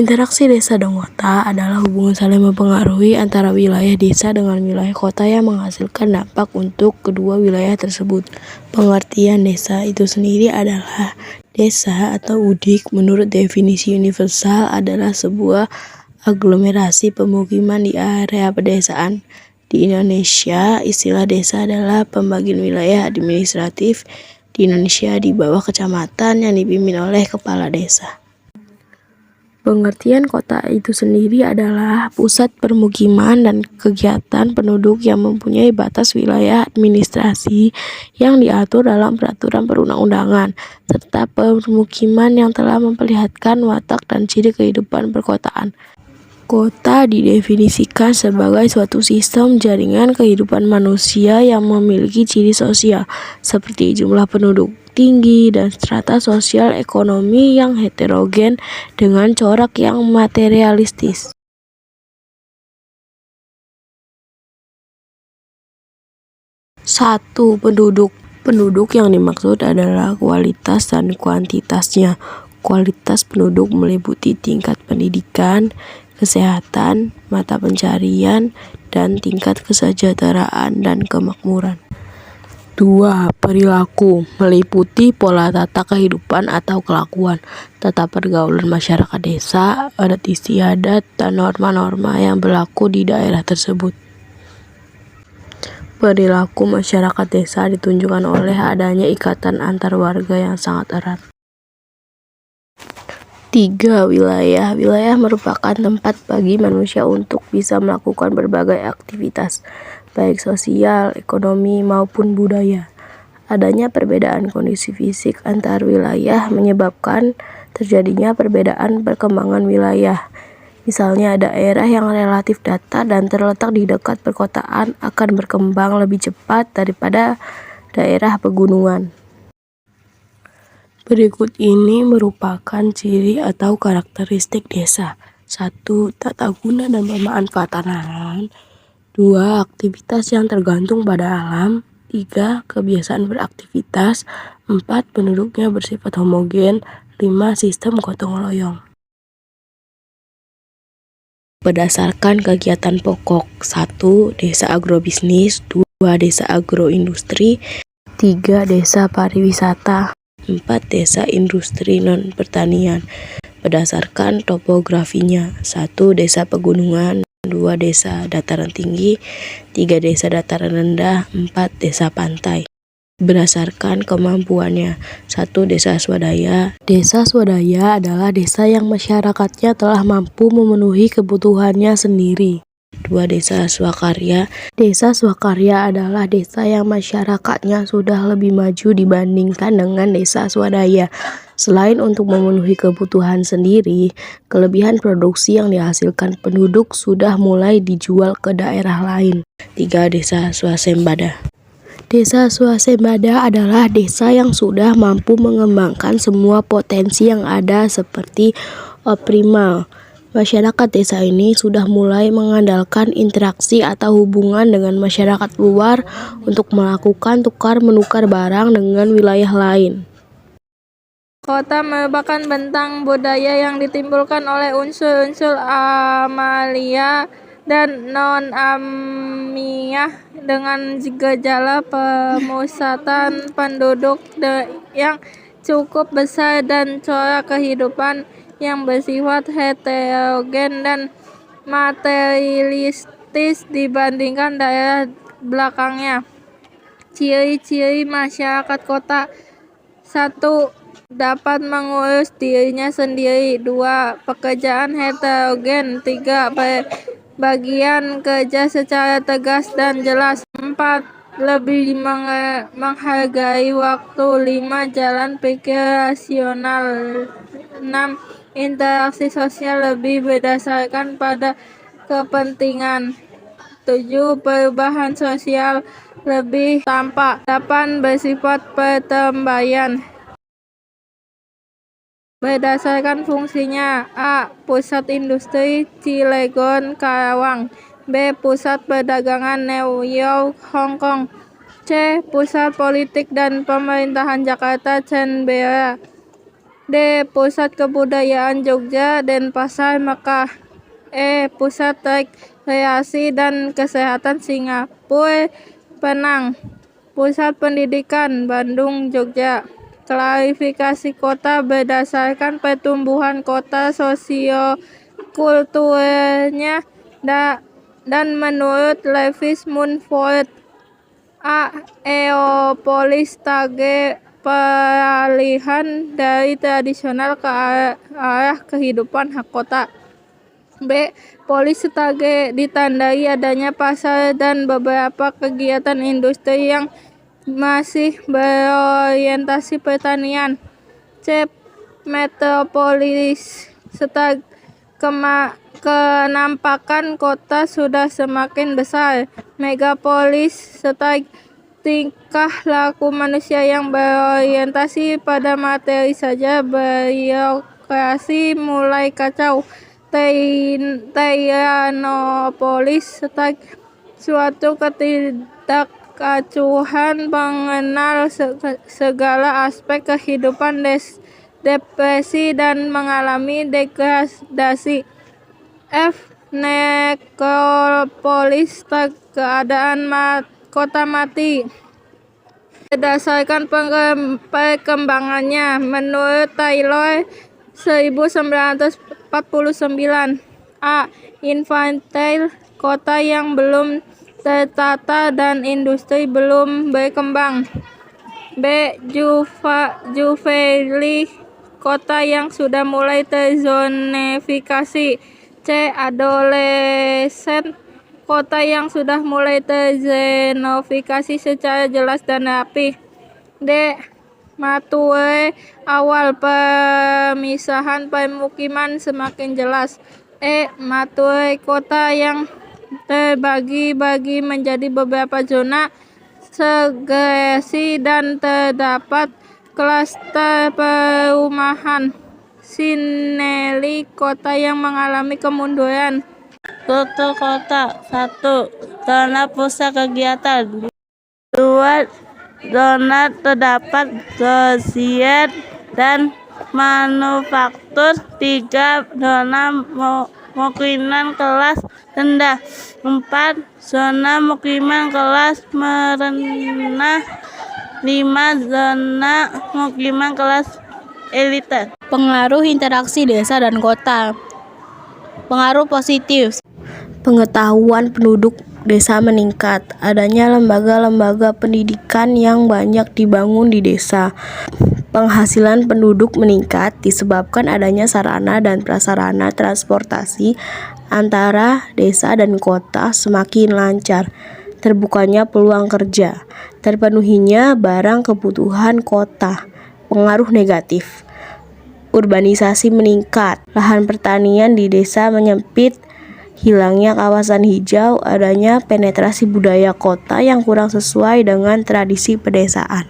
Interaksi desa dan kota adalah hubungan saling mempengaruhi antara wilayah desa dengan wilayah kota yang menghasilkan dampak untuk kedua wilayah tersebut. Pengertian desa itu sendiri adalah desa atau udik menurut definisi universal adalah sebuah aglomerasi pemukiman di area pedesaan. Di Indonesia, istilah desa adalah pembagian wilayah administratif di Indonesia di bawah kecamatan yang dipimpin oleh kepala desa. Pengertian kota itu sendiri adalah pusat permukiman dan kegiatan penduduk yang mempunyai batas wilayah administrasi yang diatur dalam peraturan perundang-undangan, serta permukiman yang telah memperlihatkan watak dan ciri kehidupan perkotaan. Kota didefinisikan sebagai suatu sistem jaringan kehidupan manusia yang memiliki ciri sosial, seperti jumlah penduduk tinggi dan strata sosial ekonomi yang heterogen dengan corak yang materialistis. 1. Penduduk. Penduduk yang dimaksud adalah kualitas dan kuantitasnya. Kualitas penduduk meliputi tingkat pendidikan, kesehatan, mata pencarian, dan tingkat kesejahteraan dan kemakmuran. 2. Perilaku meliputi pola tata kehidupan atau kelakuan, tata pergaulan masyarakat desa, adat istiadat, dan norma-norma yang berlaku di daerah tersebut. Perilaku masyarakat desa ditunjukkan oleh adanya ikatan antar warga yang sangat erat. 3. Wilayah. Wilayah merupakan tempat bagi manusia untuk bisa melakukan berbagai aktivitas, baik sosial, ekonomi, maupun budaya. Adanya perbedaan kondisi fisik antar wilayah menyebabkan terjadinya perbedaan perkembangan wilayah. Misalnya daerah yang relatif datar dan terletak di dekat perkotaan akan berkembang lebih cepat daripada daerah pegunungan. Berikut ini merupakan ciri atau karakteristik desa. 1. Tata guna dan pemanfaatan lahan. 2. Aktivitas yang tergantung pada alam. 3. Kebiasaan beraktivitas. 4. Penduduknya bersifat homogen. 5. Sistem gotong royong. Berdasarkan kegiatan pokok. 1. Desa agrobisnis. 2. Desa agroindustri. 3. Desa pariwisata. 4. Desa industri non-pertanian. Berdasarkan topografinya. 1. Desa pegunungan. 2. Desa dataran tinggi. 3. Desa dataran rendah. 4. Desa pantai. Berdasarkan kemampuannya. 1. Desa swadaya. Desa swadaya adalah desa yang masyarakatnya telah mampu memenuhi kebutuhannya sendiri. 2. Desa swakarya. Desa swakarya adalah desa yang masyarakatnya sudah lebih maju dibandingkan dengan desa swadaya. Selain untuk memenuhi kebutuhan sendiri, kelebihan produksi yang dihasilkan penduduk sudah mulai dijual ke daerah lain. 3. Desa swasembada. Desa swasembada adalah desa yang sudah mampu mengembangkan semua potensi yang ada seperti optimal. Masyarakat desa ini sudah mulai mengandalkan interaksi atau hubungan dengan masyarakat luar untuk melakukan tukar-menukar barang dengan wilayah lain. Kota merupakan bentang budaya yang ditimbulkan oleh unsur-unsur amalia dan non-alamiah dengan gejala pemusatan penduduk yang cukup besar dan corak kehidupan yang bersifat heterogen dan materialistis dibandingkan daerah belakangnya. Ciri-ciri masyarakat kota. 1. Dapat mengurus dirinya sendiri. 2. Pekerjaan heterogen. 3. Bagian kerja secara tegas dan jelas. 4. Lebih menghargai waktu. 5. Jalan pikir rasional. 6. Interaksi sosial lebih berdasarkan pada kepentingan. 7. Perubahan sosial lebih tampak. 8. Bersifat pertembayan. Berdasarkan fungsinya. A. Pusat industri Cilegon, Karawang. B. Pusat perdagangan New York, Hong Kong. C. Pusat politik dan pemerintahan Jakarta Canberra. D. Pusat kebudayaan Jogja Denpasar Mekah. E. Pusat rekreasi dan kesehatan Singapura Penang. Pusat pendidikan Bandung Jogja. Klarifikasi kota berdasarkan pertumbuhan kota sosiokulturalnya dan menurut Lewis Mumford. A. Eopolis target peralihan dari tradisional ke arah kehidupan kota. B. Polis sebagai ditandai adanya pasar dan beberapa kegiatan industri yang masih berorientasi pertanian. C. Metropolis setelah kenampakan kota sudah semakin besar. Megapolis setelah tingkah laku manusia yang berorientasi pada materi saja, birokrasi mulai kacau. Tyrannopolis setelah suatu ketidakacuhan mengenal segala aspek kehidupan, depresi dan mengalami degradasi. F. Nekropolis keadaan kota mati. Berdasarkan perkembangannya menurut Taylor 1949. A. Infantile kota yang belum tertata dan industri belum berkembang. B. Juvenile kota yang sudah mulai terzonifikasi. C. Adolescent kota yang sudah mulai terzonifikasi secara jelas dan rapi. D. Mature awal pemisahan permukiman semakin jelas. E. Mature kota yang terbagi-bagi menjadi beberapa zona segresi dan terdapat klaster perumahan. Sinelli kota yang mengalami kemunduran. Struktur kota. 1. Zona pusat kegiatan. 2. Zona terdapat sosial dan manufaktur. 3. Zona mukiman kelas rendah. 4. Zona mukiman kelas menengah. 5. Zona mukiman kelas elite. Pengaruh interaksi desa dan kota. Pengaruh positif. Pengetahuan penduduk desa meningkat. Adanya lembaga-lembaga pendidikan yang banyak dibangun di desa. Penghasilan penduduk meningkat disebabkan adanya sarana dan prasarana transportasi antara desa dan kota semakin lancar. Terbukanya peluang kerja. Terpenuhinya barang kebutuhan kota. Pengaruh negatif. Urbanisasi meningkat. Lahan pertanian di desa menyempit. Hilangnya kawasan hijau, adanya penetrasi budaya kota yang kurang sesuai dengan tradisi pedesaan.